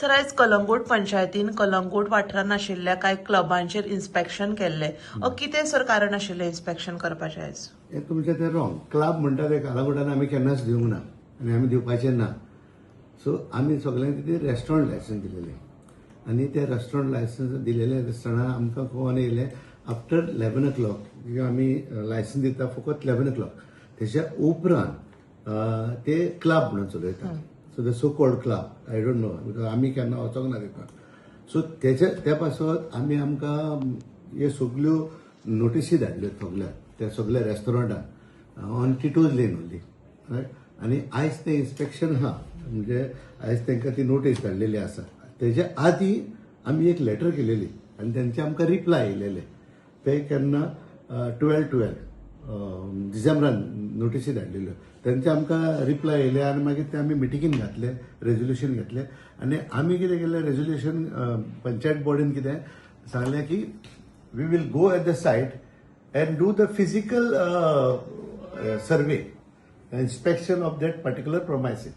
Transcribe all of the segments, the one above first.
Sir आयज कलंगूट पंचायतीन कलंगूट वाठारांत आशिल्ल्या कांय क्लबांचेर इन्स्पेक्शन केल्लें. कितें सर कारण आशिल्लें इन्स्पेक्शन करपाचें आयज? हे तुमचें तें रॉंग. क्लब म्हणटा ते कलंगूटान आमी केन्नाच दिवंक ना आनी आमी दिवपाचे ना. सो आमी सगळ्यांक कितें रेस्टॉरंट लायसन्स दिलेलें आनी ते रेस्टॉरंट लायसन्स दिलेले आसतना आमकां कोण येयलें आफ्टर 11 o'clock आमी लायसन्स दिता फकत 11 o'clock. तेच्या उपरांत ते क्लब म्हणून चलयता. So the so called club I don't know because आमी केन्ना वचोंक ना तिका. सो त्या पासत आमकां हे सगल्यो नोटिसी धाडल्यो सगळ्या त्या सगळ्या रेस्टॉरंटान on Tito's lane only right. आनी आयज तें इन्स्पेक्शन आहा म्हणजे आयज तांकां ती नोटीस धाडलेली आसा. तेच्या आदी आमी एक लेटर केलेली आनी तेंचे आमकां रिप्लाय येयलेले. ते केन्ना 12 डिसेंबरान नोटिसी धाडलेल्यो. तेंचे आमकां रिप्लाय येयले आनी मागीर ते आमी मिटिंगेन घातले, रेजोल्युशन घेतले आनी आमी कितें केलें रेजोल्युशन पंचायत बोर्डीन कितें सांगलें की we will go at the site and do the physical survey inspection of that particular premises.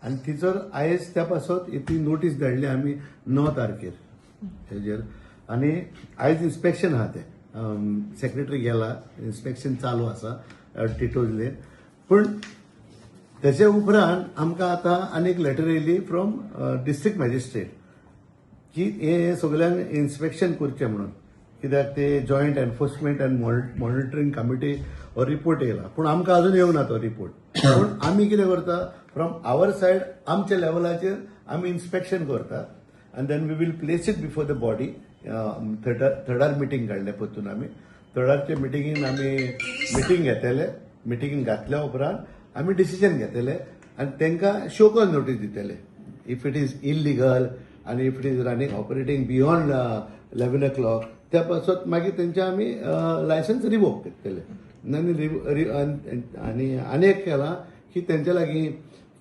आनी तिचो आयज त्या पासत ती नोटीस धाडली आमी 9 तारखेर हेजेर. आनी आयज इन्स्पेक्शन आहा तें सेक्रेटरी गेला, इन्स्पेक्शन चालू आसा टिटोज लेन. पूण तेचे उपरांत आमकां आतां आनीक लेटर येयली फ्रॉम डिस्ट्रिक्ट मॅजिस्ट्रेट की हे सगळ्यांक इन्स्पेक्शन करचें म्हणून. कित्याक ते joint enforcement and monitoring committee हो रिपोर्ट येयला पूण आमकां अजून येवंक ना तो रिपोर्ट. पूण आमी कितें करता फ्रॉम आवर सायड आमच्या लेवलाचेर आमी इन्स्पेक्शन करता आनी then we will place it before the body. थर्डार मिटींग काडले परतून आमी थर्डारचे मिटिंगेन आमी मिटींग घेतले. मिटिंगेन घातल्या उपरांत आमी डिसिजन घेतले आनी तांकां शो कॉज नोटीस दितले इफ इट इज इलिगल आनी if it is running operating beyond 11 o'clock. त्या पासत मागीर तेंचे आमी लायसन्स रिवोक करतले. आनी एक केलां की तेंच्या लागीं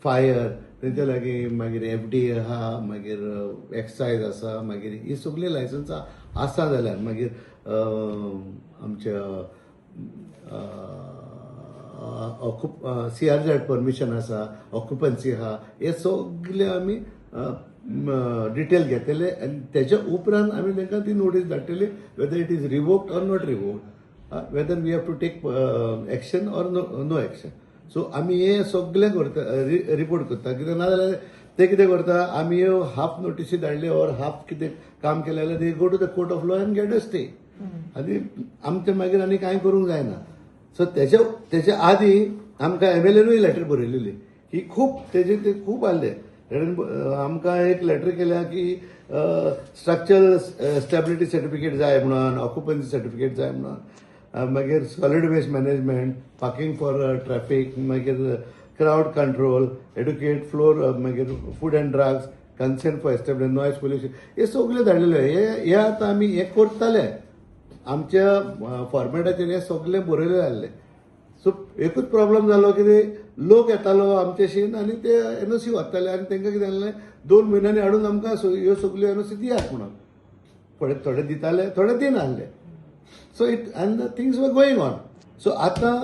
फायर, तेंच्या लागीं मागीर FD आहा, मागीर एक्सायज आसा, मागीर ही सगळी लायसन्सां आसा जाल्यार मागीर आमच्या CRZ परमिशन आसा, ऑक्युपन्सी आहा, हे सगळे आमी डिटेल घेतले आनी तेच्या उपरांत आमी तांकां ती नोटीस धाडटली whether it is revoked or not revoked, whether we have to take action or no action. So आमी हे सगळे करता, रिपोर्ट करता. कित्याक नाजाल्यार ते कितें करता आमी हाफ नोटीसी धाडले ऑर हाफ कितें काम केलें जाल्यार they go to the court of law and get a stay. आनी आमचे मागीर आनी कांय करूंक जायना. सो तेच्या आदी आमकां MLAनूय लेटर बरयलेली की ते खूब आसले. आमकां एक लेटर केल्या की स्ट्रक्चरल स्टेबिलिटी सर्टिफिकेट जाय म्हणून, ऑक्युपन्सी सर्टिफिकेट जाय म्हणून, मागीर solid waste management, parking for traffic, मागीर क्रावड कंट्रोल, एड्युकेट फ्लोर, मागीर food and drugs, consent for establish, noise pollution, हे सगळे धाडलेले. हे आतां आमी हे करताले आमच्या फॉर्मेटाचेर हे सगळे बरयले आसले. सो एकूच प्रॉब्लेम जालो कितें लोक येतालो आमचेशीन आनी ते NOC व्हरताले आनी तांकां कितें जालें 2 म्हयन्यांनी हाडून आमकां ह्यो सगल्यो NOC दियात म्हणून. थोडे दिताले, थोडे दिनासले. So it and the things were going on. So आतां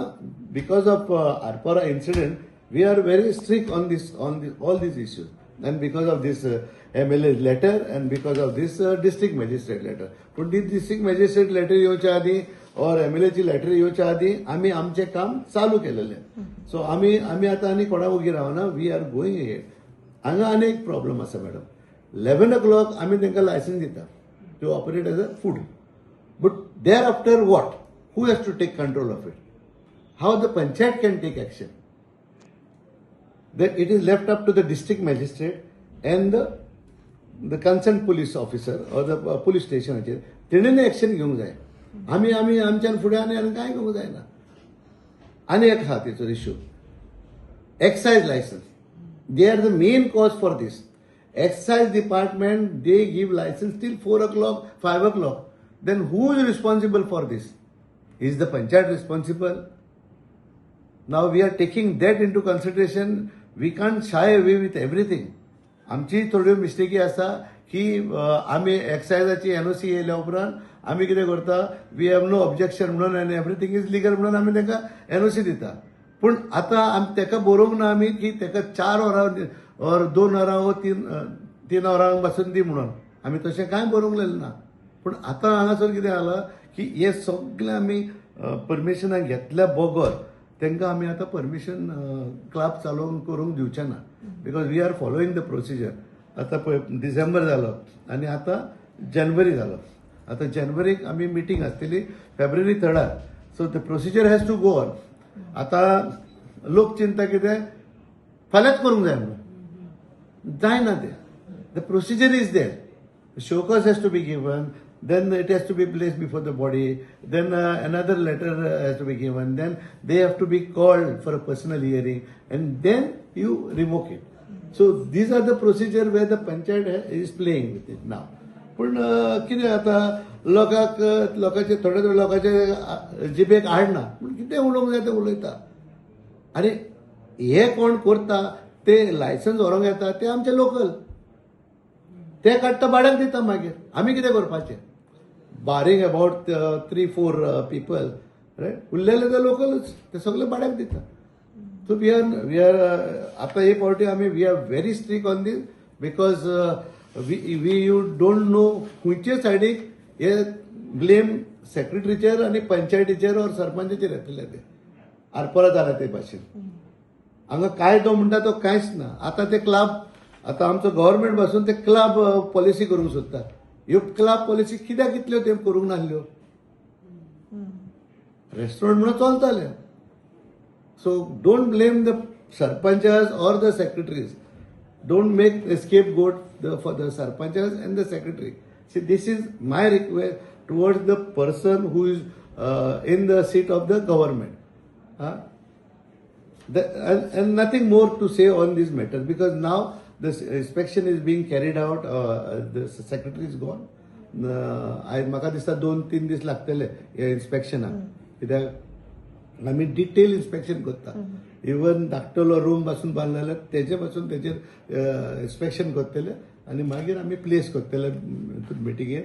because of Arpora incident we are very strict on all these issues and because of this MLA letter and because of this district magistrate letter. पण ती district magistrate letter येवच्या आधी और MLA ची letter येवच्या आधी आम्ही आमचे काम चालू केलेले. सो आम्ही आता आनी कोणा उगी रावना, वी आर गोईंग हेड. हांगा आनी एक प्रॉब्लेम आसा मॅडम. 11 o'clock आम्ही तांकां लायसन्स दिता to operate as a food. But there after what, who has to take control of it? How the panchayat can take action? That it is left up to the district magistrate and the concerned police officer or the police station. तेणेने action घेवंक जाय. आमी आमच्यान फुडें आनी कांय करूंक जायना. आनी एक आहा तेचो issue, excise licence. They are the main cause for this. Excise department they give licence till 4 o'clock, 5 o'clock. Then who is responsible for this? Is the panchayat responsible? Now we are taking that into consideration. We can't shy away with everything. आमची थोड्यो मिस्टेकी आसा की आमी एक्सायजाची NOC येयल्या उपरांत आमी कितें करता, वी हॅव नो ऑब्जेक्शन म्हणून आनी एवरीथींग इज लिगल म्हणून आमी तांकां NOC दिता. पूण आतां ताका बरोवंक ना आमी की ताका 4 वरां और 2 वरां वो 3 तीन वरांक बसून दी म्हणून आमी तशें कांय बरोवंक लायलें ना. पूण आतां हांगासर कितें जालां की हे सगळें आमी परमिशनां घेतल्या बगर तांकां आमी आतां परमिशन क्लब चालू करूंक दिवचे ना. Because we are following the procedure. आतां पळय डिसेंबर जालो आनी आतां जानेवारी जालो. आतां जानेवारीक आमी मिटींग आसतली फेब्रुवारी 3rd. So the procedure has to go on. आतां लोक चिंता कितें फाल्यांच करूंक जाय म्हणून जायना तें. The procedure is there. Show cause has to be given, then it has to be placed before the body, then another letter has to be given, then they have to be called for a personal hearing, and then you revoke it. So these are the procedure where the panchayat is playing with it now. पण कितें आता लोकांचे थोडे लोकांचे जिबेक हाडना पूण कितें उलोवंक जाय तें उलयता. आनी हे कोण करता ते लायसन्स व्हरोंक येता ते आमचे लोकल. ते काडटा भाड्याक दिता. मागीर आमी कितें करपाचें. बारींग अबाउट 3-4 पीपल रायट. उरलेले ते लोकलच ते सगळे भाड्याक दिता. सो वी आर आतां हे फावटी आमी we are very strict on this because we you don't know खंयचे सायडीक हे ब्लेम सेक्रेटरीचेर आनी पंचायतीचेर और सरपंचाचेर येतले ते आरपोरा जाल्या ते भाशेन. हांगा कायदो म्हणटा तो कांयच ना. आतां ते क्लब आतां आमचो गव्हर्मेंट पासून ते क्लब पॉलिसी करूंक सोदता. ह्यो क्लब पॉलिसी कित्याक इतल्यो ते करूंक नासल्यो. रेस्टॉरंट म्हणून चलताले. So don't blame the sarpanches or the secretaries. Don't make scapegoat for the sarpanches and the secretary. See this is my request towards the person who is in the seat of the government. And nothing more to say on this matter because now the inspection is being carried out. The secretary is gone. म्हाका दिसता 2-3 दीस लागतले ह्या इन्स्पेक्शनाक. कित्याक आमी detail inspection करता. Even धाकटो room पासून बांदलेले तेजे पासून तेजेर इन्स्पेक्शन करतले आनी मागीर आमी प्लेस करतले मिटिंगेर.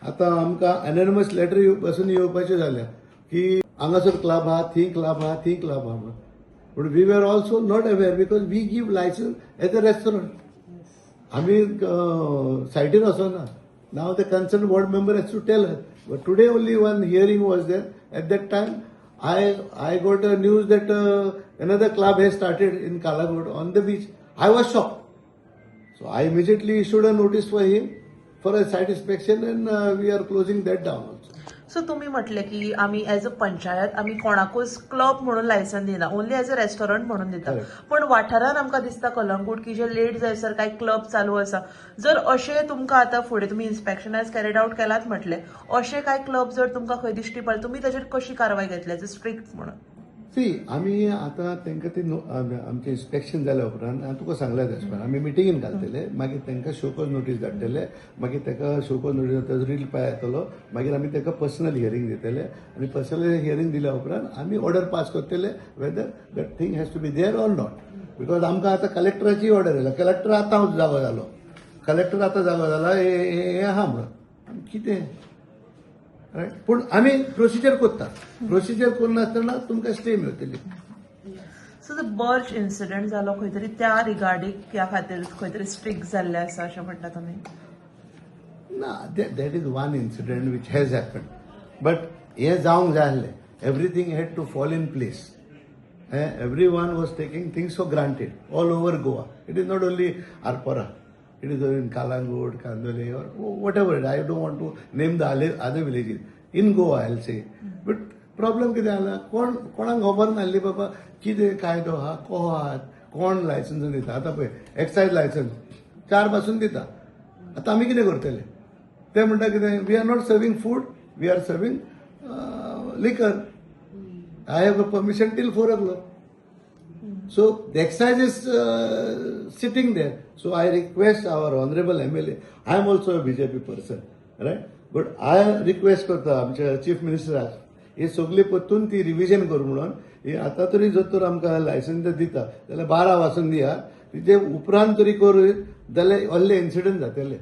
आतां आमकां एनॉनिमस लेटर पासून येवपाचें जाल्या की हांगासर क्लब आहा थंय क्लब आहा थंय क्लब आहा म्हणून. But we were also not aware because we give license at a restaurant. आमी सायटीन वचना. Now the concerned board member has to tell her. But today only one hearing was there. At that time, I got a news that another club has started in Kalagod on the beach. I was shocked. So I immediately issued a notice for him for a site inspection and we are closing that down also. So तुम्ही म्हटले की आम्ही as a panchayat आम्ही कोणाकूच club म्हणून licence दिना. Only as a restaurant म्हणून दिता. पण वाठारान आमकां दिसता कलंगूट की जे लेट जायसर काही क्लब चालू आसा. जर अशें तुमकां आतां फुडें तुमी इन्स्पेक्शन एज कॅरीड आउट केलात म्हटले अशें काय क्लब जर तुमकां खंय दिश्टी पडले तुमी ताचेर कशी कारवाय घेतली एज अ स्ट्रिक्ट म्हणून. सी आमी आतां तांकां ती आमचें इन्स्पेक्शन जाल्या उपरांत हांवें तुका सांगलें तेश पण आमी मिटिंगेन घालतले. मागीर तांकां शोकॉज नोटीस धाडटले. मागीर ताका शोकॉज नोटीस रील पाय येतलो. मागीर आमी ताका पर्सनल हियरींग दितले आनी पर्सनल हियरींग दिल्या उपरांत आमी ऑर्डर पास करतले whether that thing has to be there or not. Because आमकां आतां कलेक्टराची ऑर्डर येयला. कलेक्टर आतां जागो जालो. कलेक्टर आतां जागो जाला हे आहा म्हणून कितें रायट. पूण आमी प्रोसिजर करता. प्रोसिजर करनासतना तुमकां स्टे मेळटली. सो जो बर्ज इन्सिडंट जालो खंय तरी त्या रिगार्डींग त्या खातीर खंय तरी स्ट्रिक्ट जाल्ले आसा अशें म्हणटा तुमी. ना that is one incident which has happen. But हे जावंक जाय आसलें. Everything had to fall in place. Every one was taking things for granted all over Goa. It is not only Arpora. It is in Kalangod, Kandole, or whatever. I don't want to name the other villages. In Goa, I'll say. But problem कितें जाला कोणाक खबर नासली बाबा कितें कायदो आहा को आहा कोण लायसन्स दिता. आतां पळय एक्सायज लायसन्स 4 पासून दिता. आतां आमी कितें करतले. ते म्हणटा कितें we are not serving food we are serving liquor. I have a permission till 4 o'clock. So the excise is sitting there. So I request our honorable MLA. I am also a BJP person, right? But I request करता आमच्या chief मिनिस्टराक हे सगळे परतून ती revision करू म्हणून. हे आतां तरी जर तर आमकां लायसन्स दिता जाल्यार 12 वाजून दिया. तेजे उपरांत तरी करूं जाल्यार व्हडले इन्सिडंट जातले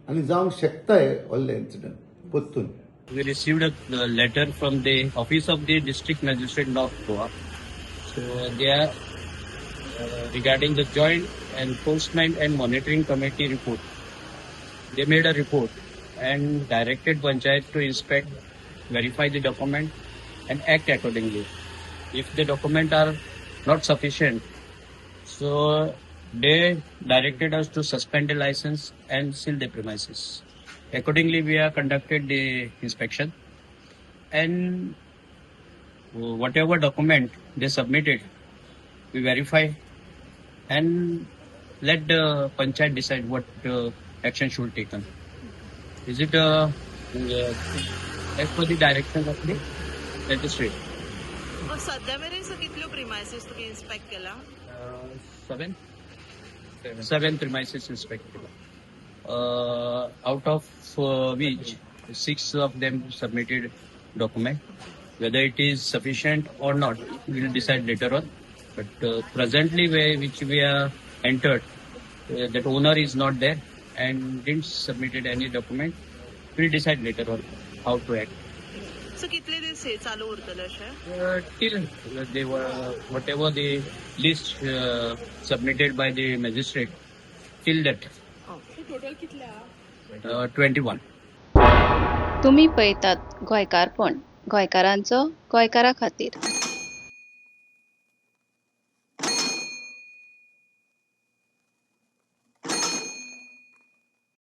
आनी जावंक शकता हे व्हडले इन्सिडंट परतून. We received a letter from the office of the district magistrate North Goa. So they are regarding the joint Enforcement and Monitoring Committee report. They made a report and directed Panchayat to inspect, verify the document and act accordingly. If the document are not sufficient, so they directed us to suspend the license and seal the premises. Accordingly, we have conducted the inspection and whatever document they submitted, we verify and let the Panchayat decide what action should be taken. Is it as per the direction of the magistrate? सध्या मेरेन कितल्यो premises तुमी inspect केला? Seven premises inspected. Out of which 6 of them submitted document. Whether it is sufficient or not, we will decide later on. But presently, which we are entered, that owner is not there and didn't submitted any document. We'll decide later on how to act. So कितले दीस हे चालू उरतले अशें? Till they were whatever the list submitted by the magistrate, till that. Total कितले हा? 21. तुम्ही पळयतात गोंयकारपण, गोंयकारांचो गोंयकारा खातीर.